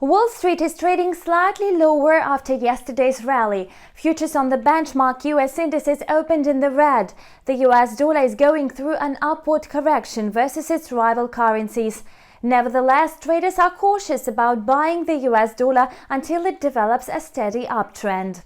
Wall Street is trading slightly lower after yesterday's rally. Futures on the benchmark US indices opened in the red. The US dollar is going through an upward correction versus its rival currencies. Nevertheless, traders are cautious about buying the US dollar until it develops a steady uptrend.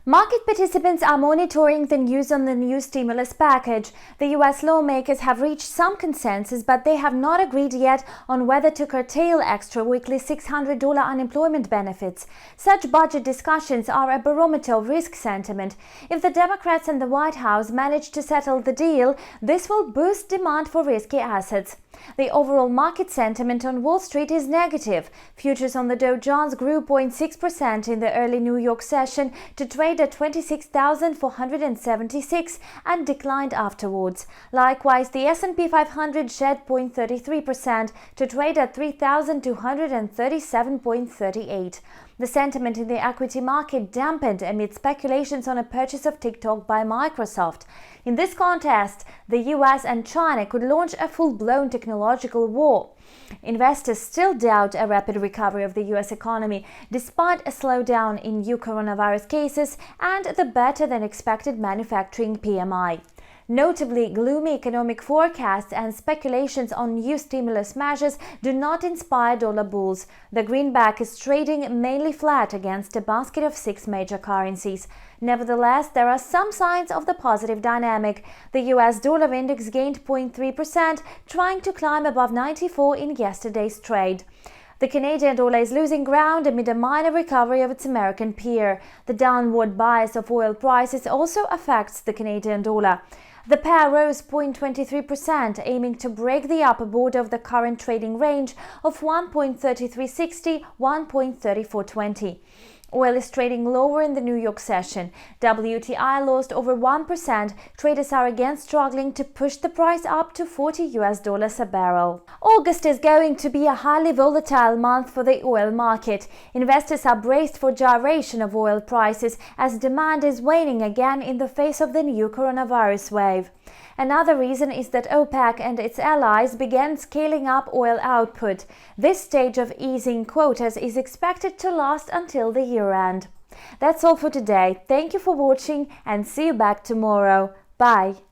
Market participants are monitoring the news on the new stimulus package. The US lawmakers have reached some consensus, but they have not agreed yet on whether to curtail extra weekly $600 unemployment benefits. Such budget discussions are a barometer of risk sentiment. If the Democrats and the White House manage to settle the deal, this will boost demand for risky assets. The overall market sentiment on Wall Street is negative. Futures on the Dow Jones grew 0.6% in the early New York session to trade at 26,476 and declined afterwards. Likewise, the S&P 500 shed 0.33% to trade at 3,237.38. The sentiment in the equity market dampened amid speculations on a purchase of TikTok by Microsoft. In this context, the US and China could launch a full-blown technological war. Investors still doubt a rapid recovery of the US economy, despite a slowdown in new coronavirus cases and the better-than-expected manufacturing PMI. Notably, gloomy economic forecasts and speculations on new stimulus measures do not inspire dollar bulls. The greenback is trading mainly flat against a basket of 6 major currencies. Nevertheless, there are some signs of the positive dynamic. The US dollar index gained 0.3%, trying to climb above 94 in yesterday's trade. The Canadian dollar is losing ground amid a minor recovery of its American peer. The downward bias of oil prices also affects the Canadian dollar. The pair rose 0.23%, aiming to break the upper border of the current trading range of 1.3360 – 1.3420. Oil is trading lower in the New York session. WTI lost over 1%. Traders are again struggling to push the price up to $40 a barrel. August is going to be a highly volatile month for the oil market. Investors are braced for gyration of oil prices as demand is waning again in the face of the new coronavirus wave. Another reason is that OPEC and its allies began scaling up oil output. This stage of easing quotas is expected to last until the year-end. That's all for today. Thank you for watching and see you back tomorrow. Bye.